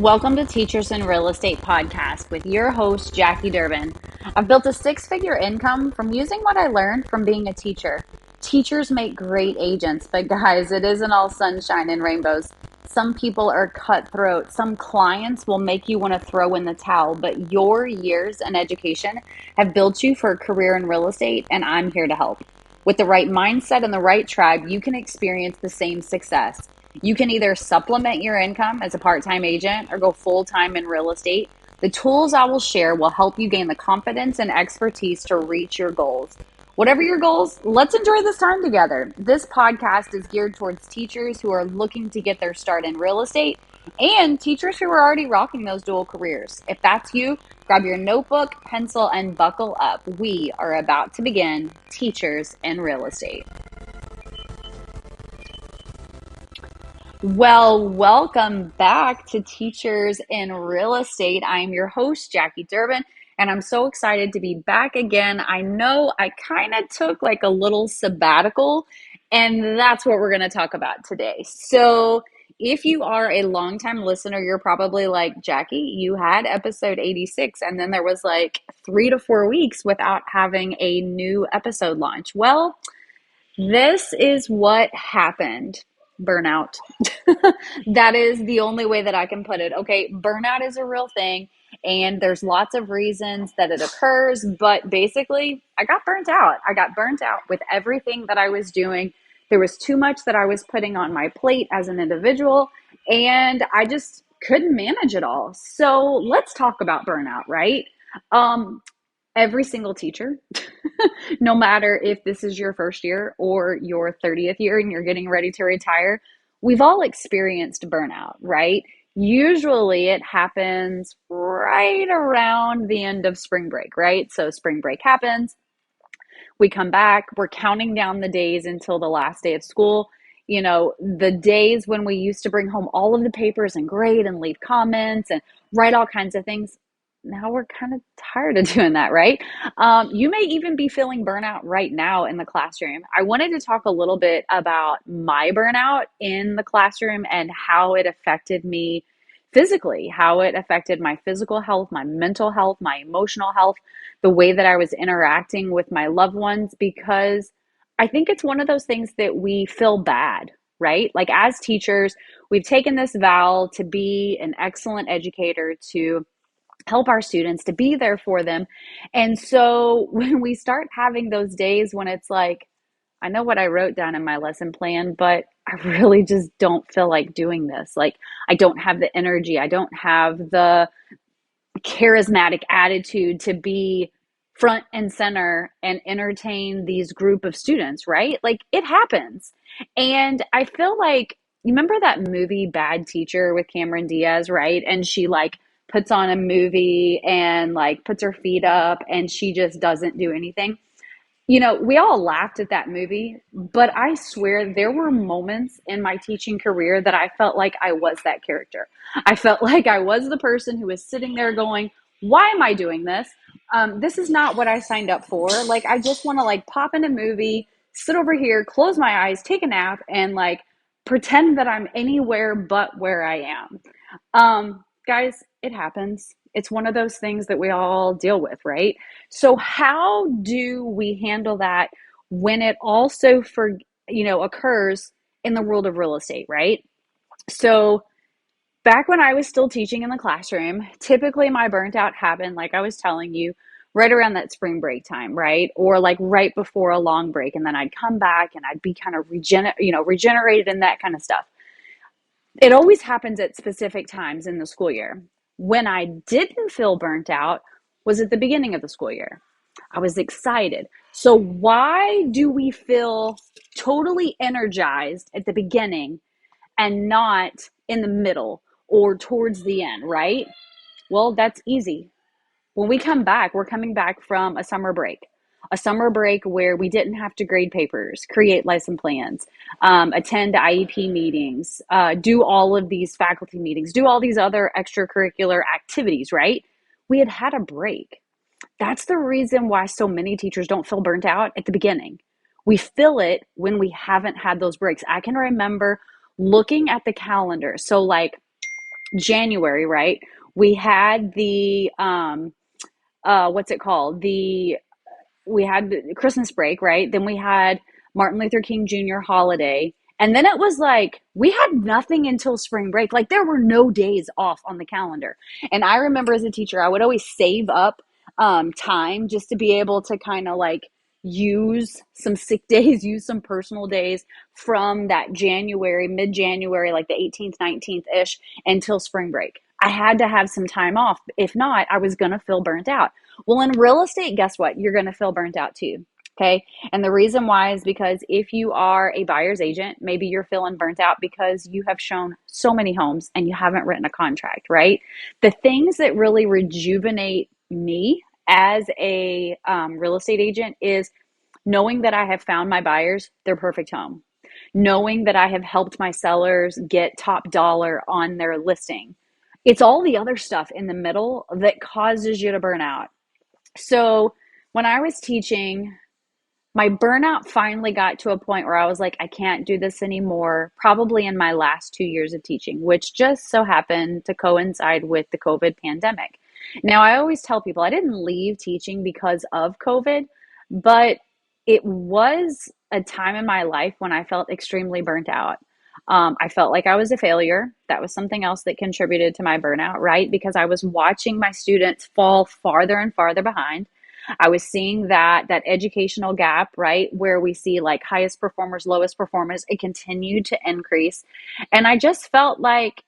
Welcome to Teachers in Real Estate podcast with your host, Jackie Durbin. I've built a six-figure income from using what I learned from being a teacher. Teachers make great agents, but guys, it isn't all sunshine and rainbows. Some people are cutthroat. Some clients will make you want to throw in the towel, but your years in education have built you for a career in real estate, and I'm here to help. With the right mindset and the right tribe, you can experience the same success. You can either supplement your income as a part-time agent or go full-time in real estate. The tools I will share will help you gain the confidence and expertise to reach your goals. Whatever your goals, let's enjoy this time together. This podcast is geared towards teachers who are looking to get their start in real estate and teachers who are already rocking those dual careers. If that's you, grab your notebook, pencil, and buckle up. We are about to begin Teachers in Real Estate. Well, welcome back to Teachers in Real Estate. I'm your host, Jackie Durbin, and I'm so excited to be back again. I know I kind of took like a little sabbatical, and that's what we're going to talk about today. So if you are a longtime listener, you're probably like, Jackie, you had episode 86, and then there was like 3 to 4 weeks without having a new episode launch. Well, this is what happened. Burnout. That is the only way that I can put it. Okay, burnout is a real thing, and there's lots of reasons that it occurs, but basically, I got burnt out. I got burnt out with everything that I was doing. There was too much that I was putting on my plate as an individual, and I just couldn't manage it all. So let's talk about burnout, right? Every single teacher, no matter if this is your first year or your 30th year and you're getting ready to retire, we've all experienced burnout, right? Usually it happens right around the end of spring break, right? So spring break happens, we come back, we're counting down the days until the last day of school. You know, the days when we used to bring home all of the papers and grade and leave comments and write all kinds of things. Now we're kind of tired of doing that, right? You may even be feeling burnout right now in the classroom. I wanted to talk a little bit about my burnout in the classroom and how it affected me physically, how it affected my physical health, my mental health, my emotional health, the way that I was interacting with my loved ones, because I think it's one of those things that we feel bad, right? Like as teachers, we've taken this vow to be an excellent educator, to help our students, to be there for them. And so when we start having those days when it's like, I know what I wrote down in my lesson plan, but I really just don't feel like doing this. Like, I don't have the energy. I don't have the charismatic attitude to be front and center and entertain these group of students, right? Like, it happens. And I feel like, you remember that movie Bad Teacher with Cameron Diaz, right? And she like puts on a movie and like puts her feet up and she just doesn't do anything. You know, we all laughed at that movie, but I swear there were moments in my teaching career that I felt like I was that character. I felt like I was the person who was sitting there going, why am I doing this? This is not what I signed up for. Like, I just want to like pop in a movie, sit over here, close my eyes, take a nap, and like pretend that I'm anywhere but where I am. Guys, it happens. It's one of those things that we all deal with, right? So how do we handle that when it also occurs in the world of real estate, right? So back when I was still teaching in the classroom, typically my burnt out happened, like I was telling you, right around that spring break time, right? Or like right before a long break, and then I'd come back and I'd be kind of regenerated and that kind of stuff. It always happens at specific times in the school year. When I didn't feel burnt out was at the beginning of the school year. I was excited. So why do we feel totally energized at the beginning and not in the middle or towards the end, right? Well, that's easy. When we come back, we're coming back from a summer break where we didn't have to grade papers, create lesson plans, attend IEP meetings, do all of these faculty meetings, do all these other extracurricular activities, right? We had had a break. That's the reason why so many teachers don't feel burnt out at the beginning. We feel it when we haven't had those breaks. I can remember looking at the calendar. So like January, right? We had the what's it called? We had the Christmas break, right? Then we had Martin Luther King Jr. holiday. And then it was like we had nothing until spring break. Like there were no days off on the calendar. And I remember as a teacher, I would always save up time just to be able to kind of like use some sick days, use some personal days from that January, mid January, like the 18th, 19th ish until spring break. I had to have some time off. If not, I was going to feel burnt out. Well, in real estate, guess what? You're going to feel burnt out too. Okay. And the reason why is because if you are a buyer's agent, maybe you're feeling burnt out because you have shown so many homes and you haven't written a contract, right? The things that really rejuvenate me as a real estate agent is knowing that I have found my buyers their perfect home, knowing that I have helped my sellers get top dollar on their listing. It's all the other stuff in the middle that causes you to burn out. So when I was teaching, my burnout finally got to a point where I was like, I can't do this anymore, probably in my last 2 years of teaching, which just so happened to coincide with the COVID pandemic. Now, I always tell people I didn't leave teaching because of COVID, but it was a time in my life when I felt extremely burnt out. I felt like I was a failure. That was something else that contributed to my burnout, right? Because I was watching my students fall farther and farther behind. I was seeing that educational gap, right, where we see like highest performers, lowest performers, it continued to increase. And I just felt like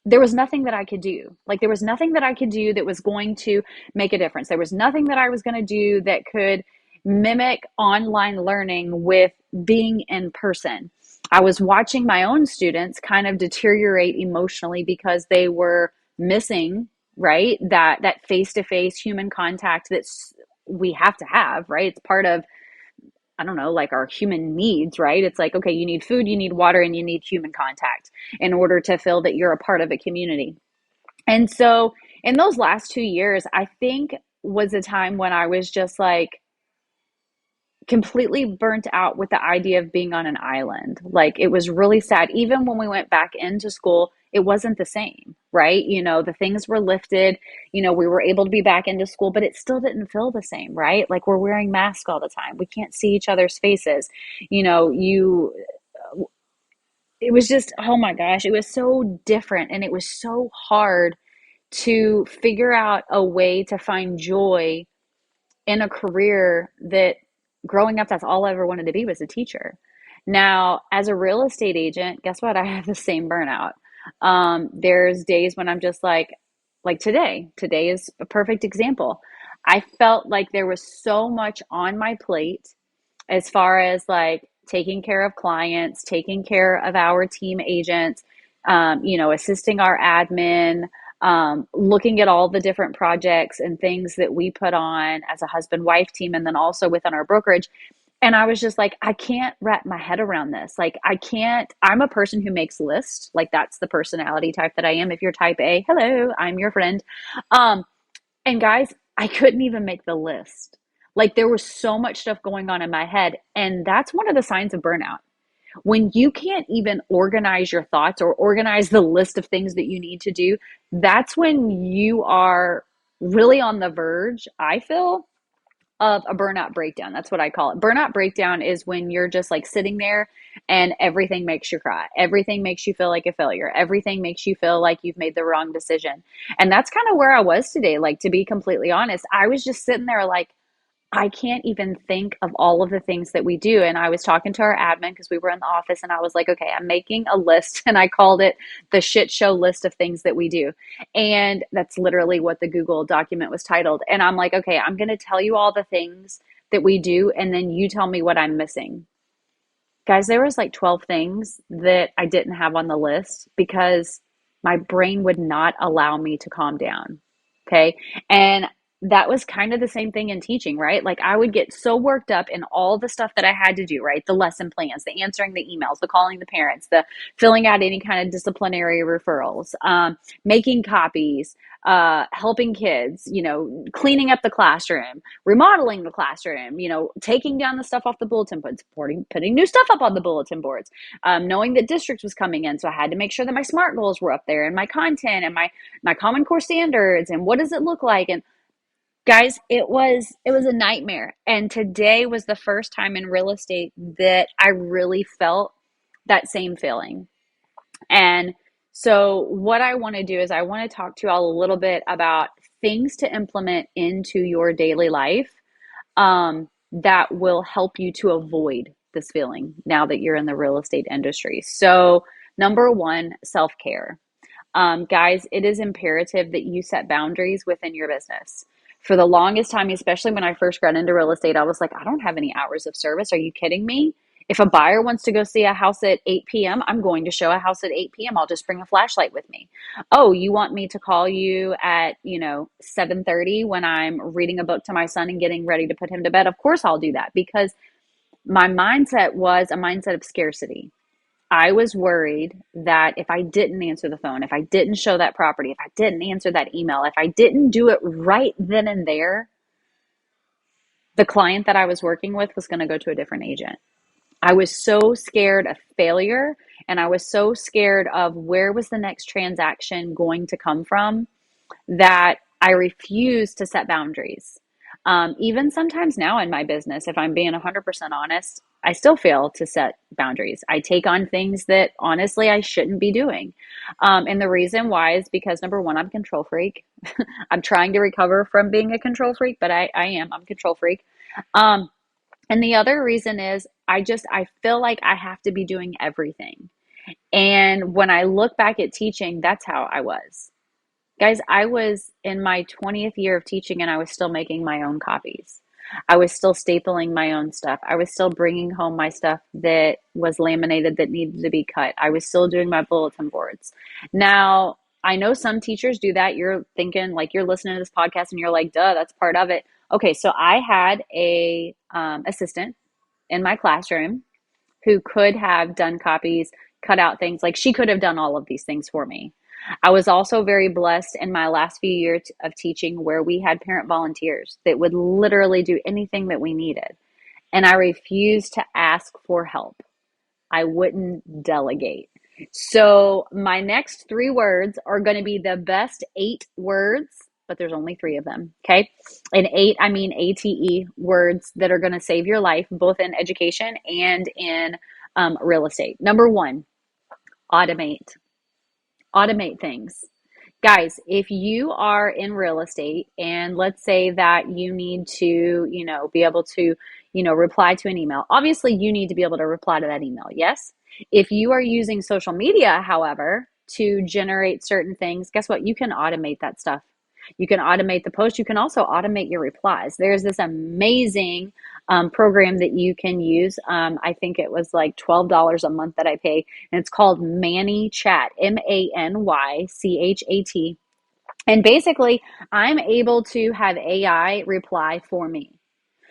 there was nothing that I could do. Like there was nothing that I could do that was going to make a difference. There was nothing that I was going to do that could mimic online learning with being in person. I was watching my own students kind of deteriorate emotionally because they were missing, right? That face-to-face human contact that's we have, right? It's part of, I don't know, like our human needs, right? It's like, okay, you need food, you need water, and you need human contact in order to feel that you're a part of a community. And so in those last 2 years, I think was a time when I was just like completely burnt out with the idea of being on an island. Like it was really sad. Even when we went back into school, it wasn't the same, right? You know, the things were lifted, you know, we were able to be back into school, but it still didn't feel the same, right? Like we're wearing masks all the time. We can't see each other's faces. You know, it was just, oh my gosh, it was so different and it was so hard to figure out a way to find joy in a career that growing up, that's all I ever wanted to be was a teacher. Now, as a real estate agent, guess what? I have the same burnout. There's days when I'm just like today. Today is a perfect example. I felt like there was so much on my plate as far as like taking care of clients, taking care of our team agents, you know, assisting our admin, looking at all the different projects and things that we put on as a husband wife team, and then also within our brokerage. And I was just like, I can't wrap my head around this. Like, I can't, I'm a person who makes lists. Like, that's the personality type that I am. If you're type A, hello, I'm your friend. Um, and guys, I couldn't even make the list. Like there was so much stuff going on in my head. And that's one of the signs of burnout. When you can't even organize your thoughts or organize the list of things that you need to do, that's when you are really on the verge, I feel, of a burnout breakdown. That's what I call it. Burnout breakdown is when you're just like sitting there and everything makes you cry. Everything makes you feel like a failure. Everything makes you feel like you've made the wrong decision. And that's kind of where I was today. Like, to be completely honest, I was just sitting there like, I can't even think of all of the things that we do. And I was talking to our admin because we were in the office and I was like, okay, I'm making a list and I called it the shit show list of things that we do. And that's literally what the Google document was titled. And I'm like, okay, I'm going to tell you all the things that we do and then you tell me what I'm missing. Guys, there was like 12 things that I didn't have on the list because my brain would not allow me to calm down. Okay. And that was kind of the same thing in teaching, right? Like I would get so worked up in all the stuff that I had to do, right? The lesson plans, the answering the emails, the calling the parents, the filling out any kind of disciplinary referrals, making copies, helping kids, cleaning up the classroom, remodeling the classroom, taking down the stuff off the bulletin boards, putting new stuff up on the bulletin boards, knowing that districts was coming in. So I had to make sure that my SMART goals were up there and my content and my Common Core standards and what does it look like. And guys, it was a nightmare. And today was the first time in real estate that I really felt that same feeling. And so what I want to do is I want to talk to you all a little bit about things to implement into your daily life, that will help you to avoid this feeling now that you're in the real estate industry. So number one, self-care. Guys, it is imperative that you set boundaries within your business. For the longest time, especially when I first got into real estate, I was like, I don't have any hours of service. Are you kidding me? If a buyer wants to go see a house at 8 p.m., I'm going to show a house at 8 p.m. I'll just bring a flashlight with me. Oh, you want me to call you at, 7:30 when I'm reading a book to my son and getting ready to put him to bed? Of course I'll do that because my mindset was a mindset of scarcity. I was worried that if I didn't answer the phone, if I didn't show that property, if I didn't answer that email, if I didn't do it right then and there, the client that I was working with was going to go to a different agent. I was so scared of failure and I was so scared of where was the next transaction going to come from that I refuse to set boundaries. Even sometimes now in my business, if I'm being 100% honest, I still fail to set boundaries. I take on things that honestly I shouldn't be doing. And the reason why is because number one, I'm a control freak. I'm trying to recover from being a control freak, but I'm a control freak. Um, and the other reason is I feel like I have to be doing everything. And when I look back at teaching, that's how I was. Guys, I was in my 20th year of teaching and I was still making my own copies. I was still stapling my own stuff. I was still bringing home my stuff that was laminated that needed to be cut. I was still doing my bulletin boards. Now, I know some teachers do that. You're thinking like you're listening to this podcast and you're like, duh, that's part of it. Okay, so I had a assistant in my classroom who could have done copies, cut out things. Like she could have done all of these things for me. I was also very blessed in my last few years of teaching where we had parent volunteers that would literally do anything that we needed. And I refused to ask for help. I wouldn't delegate. So my next three words are going to be the best 8 words, but there's only 3 of them. Okay. And 8, I mean ATE words that are going to save your life, both in education and in real estate. Number one, automate. Automate things. Guys, if you are in real estate and let's say that you need to, be able to, reply to an email, obviously you need to be able to reply to that email. Yes. If you are using social media, however, to generate certain things, guess what? You can automate that stuff. You can automate the post. You can also automate your replies. There's this amazing program that you can use. I think it was like $12 a month that I pay, and it's called ManyChat, ManyChat. And basically, I'm able to have AI reply for me.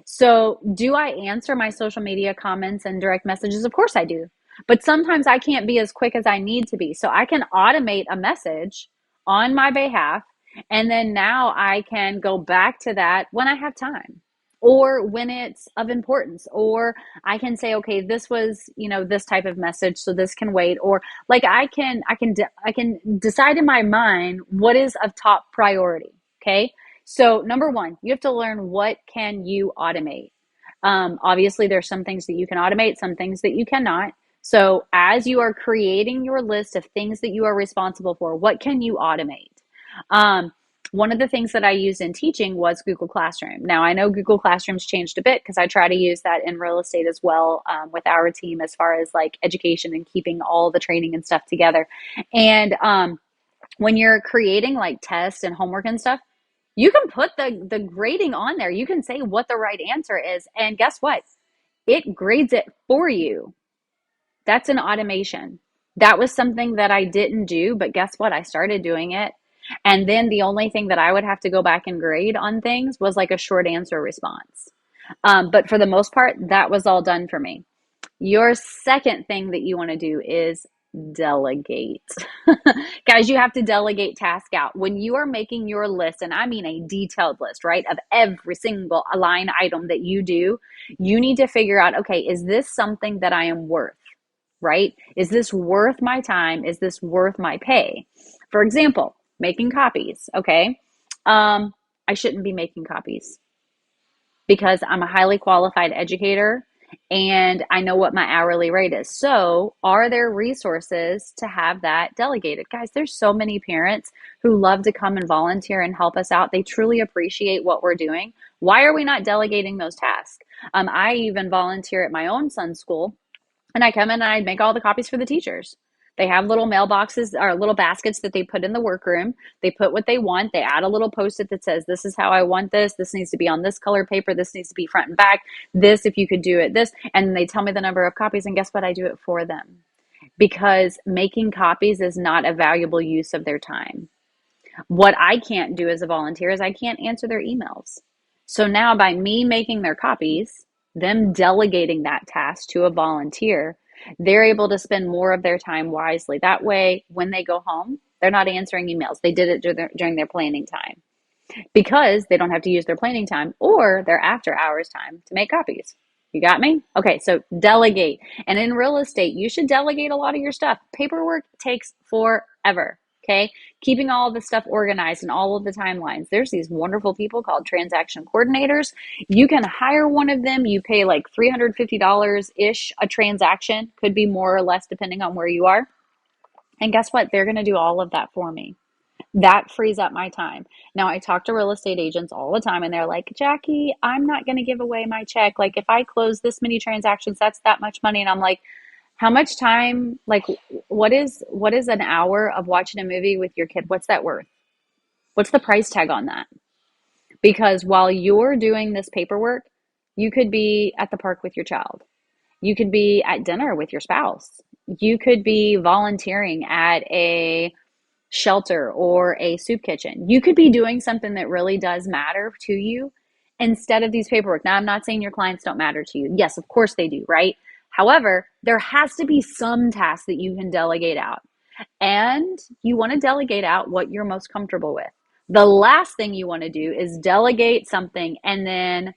So, do I answer my social media comments and direct messages? Of course I do. But sometimes I can't be as quick as I need to be. So, I can automate a message on my behalf. And then now I can go back to that when I have time or when it's of importance. Or I can say, okay, this was, this type of message. So this can wait. Or like I can decide in my mind what is of top priority. Okay. So number one, you have to learn what can you automate. Obviously, there's some things that you can automate, some things that you cannot. So as you are creating your list of things that you are responsible for, what can you automate? Um, One of the things that I used in teaching was Google Classroom. Now, I know Google Classroom's changed a bit because I try to use that in real estate as well, with our team as far as like education and keeping all the training and stuff together. And when you're creating like tests and homework and stuff, you can put the grading on there. You can say what the right answer is. And guess what? It grades it for you. That's an automation. That was something that I didn't do, but guess what? I started doing it. And then the only thing that I would have to go back and grade on things was like a short answer response. But for the most part, that was all done for me. Your second thing that you want to do is delegate. Guys, you have to delegate task out. When you are making your list, and I mean a detailed list, right, of every single line item that you do, you need to figure out, okay, is this something that I am worth, right? Is this worth my time? Is this worth my pay? For example, making copies, okay? I shouldn't be making copies because I'm a highly qualified educator and I know what my hourly rate is. So, are there resources to have that delegated? Guys, there's so many parents who love to come and volunteer and help us out. They truly appreciate what we're doing. Why are we not delegating those tasks? I even volunteer at my own son's school, and I come in and I make all the copies for the teachers. They have little mailboxes or little baskets that they put in the workroom. They put what they want. They add a little post-it that says, this is how I want this. This needs to be on this color paper. This needs to be front and back. This, if you could do it, this. And they tell me the number of copies. And guess what? I do it for them because making copies is not a valuable use of their time. What I can't do as a volunteer is I can't answer their emails. So now by me making their copies, them delegating that task to a volunteer, they're able to spend more of their time wisely. That way, when they go home, they're not answering emails. They did it during their planning time because they don't have to use their planning time or their after hours time to make copies. You got me? Okay, so delegate. And in real estate, you should delegate a lot of your stuff. Paperwork takes forever. Okay, keeping all of the stuff organized and all of the timelines. There's these wonderful people called transaction coordinators. You can hire one of them. You pay like $350 ish a transaction, could be more or less depending on where you are. And guess what? They're going to do all of that for me. That frees up my time. Now, I talk to real estate agents all the time, and they're like, Jackie, I'm not going to give away my check. Like, if I close this many transactions, that's that much money. And I'm like, how much time, like, what is an hour of watching a movie with your kid? What's that worth? What's the price tag on that? Because while you're doing this paperwork, you could be at the park with your child. You could be at dinner with your spouse. You could be volunteering at a shelter or a soup kitchen. You could be doing something that really does matter to you instead of these paperwork. Now, I'm not saying your clients don't matter to you. Yes, of course they do, right? However, there has to be some tasks that you can delegate out. And you want to delegate out what you're most comfortable with. The last thing you want to do is delegate something and then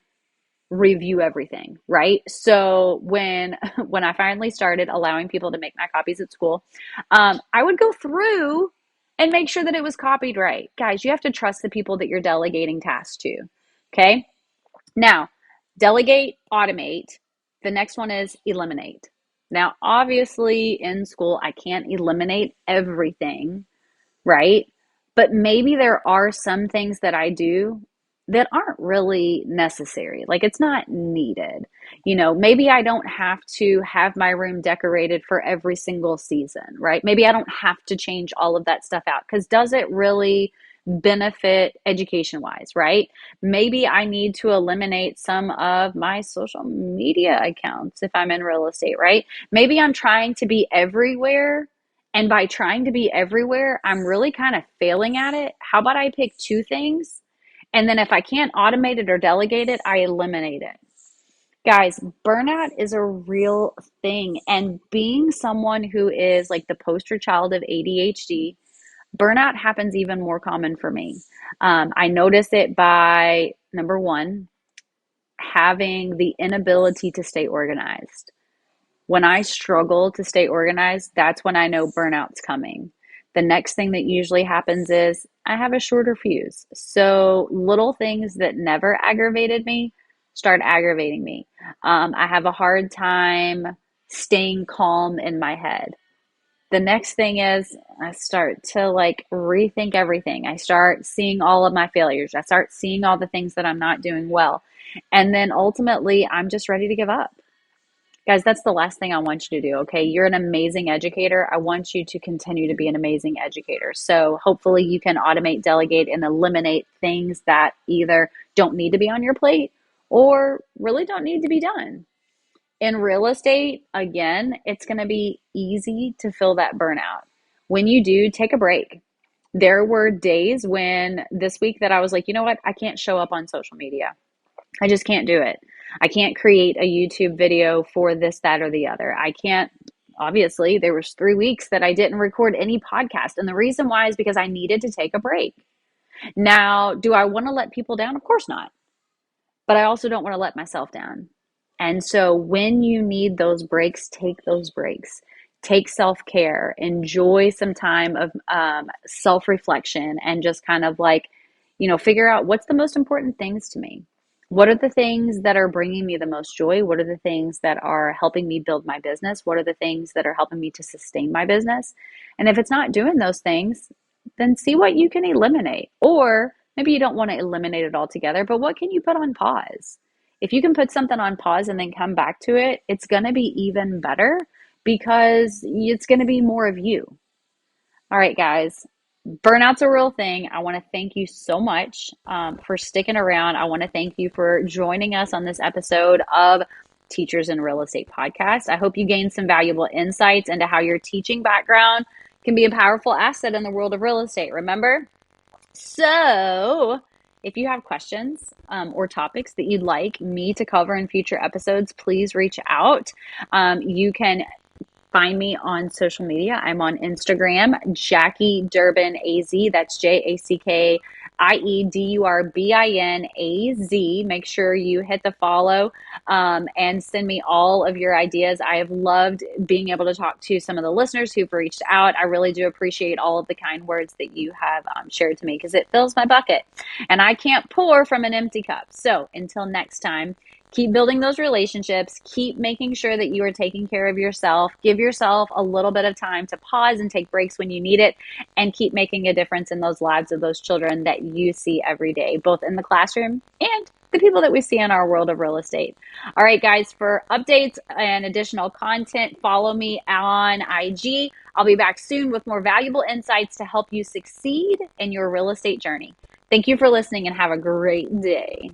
review everything, right? So when I finally started allowing people to make my copies at school, I would go through and make sure that it was copied right. Guys, you have to trust the people that you're delegating tasks to. Okay. Now, delegate, automate. The next one is eliminate. Now, obviously in school, I can't eliminate everything, right? But maybe there are some things that I do that aren't really necessary. Like it's not needed. Maybe I don't have to have my room decorated for every single season, right? Maybe I don't have to change all of that stuff out because does it really benefit education wise, right? Maybe I need to eliminate some of my social media accounts if I'm in real estate, right? Maybe I'm trying to be everywhere, and by trying to be everywhere, I'm really kind of failing at it. How about I pick two things? And then if I can't automate it or delegate it, I eliminate it. Guys, burnout is a real thing. And being someone who is like the poster child of ADHD, burnout happens even more common for me. I notice it by number one, having the inability to stay organized. When I struggle to stay organized, that's when I know burnout's coming. The next thing that usually happens is I have a shorter fuse. So little things that never aggravated me start aggravating me. I have a hard time staying calm in my head. The next thing is I start to like rethink everything. I start seeing all of my failures. I start seeing all the things that I'm not doing well. And then ultimately, I'm just ready to give up. Guys, that's the last thing I want you to do, okay? You're an amazing educator. I want you to continue to be an amazing educator. So hopefully you can automate, delegate, and eliminate things that either don't need to be on your plate or really don't need to be done. In real estate, again, it's going to be easy to feel that burnout. When you do, take a break. There were days when this week that I was like, you know what? I can't show up on social media. I just can't do it. I can't create a YouTube video for this, that, or the other. I can't, obviously, there was 3 weeks that I didn't record any podcast. And the reason why is because I needed to take a break. Now, do I want to let people down? Of course not. But I also don't want to let myself down. And so when you need those breaks, take those breaks. Take self care, enjoy some time of self reflection, and just kind of like, figure out what's the most important things to me. What are the things that are bringing me the most joy? What are the things that are helping me build my business? What are the things that are helping me to sustain my business? And if it's not doing those things, then see what you can eliminate. Or maybe you don't want to eliminate it altogether, but what can you put on pause? If you can put something on pause and then come back to it, it's going to be even better because it's going to be more of you. All right, guys, burnout's a real thing. I want to thank you so much for sticking around. I want to thank you for joining us on this episode of Teachers in Real Estate Podcast. I hope you gained some valuable insights into how your teaching background can be a powerful asset in the world of real estate. Remember? So, if you have questions or topics that you'd like me to cover in future episodes, please reach out. You can find me on social media. I'm on Instagram, Jackie Durbin AZ. That's JACKIEDURBINAZ. Make sure you hit the follow and send me all of your ideas. I have loved being able to talk to some of the listeners who've reached out. I really do appreciate all of the kind words that you have shared to me because it fills my bucket and I can't pour from an empty cup. So until next time, keep building those relationships. Keep making sure that you are taking care of yourself. Give yourself a little bit of time to pause and take breaks when you need it, and keep making a difference in those lives of those children that you see every day, both in the classroom and the people that we see in our world of real estate. All right, guys, for updates and additional content, follow me on IG. I'll be back soon with more valuable insights to help you succeed in your real estate journey. Thank you for listening and have a great day.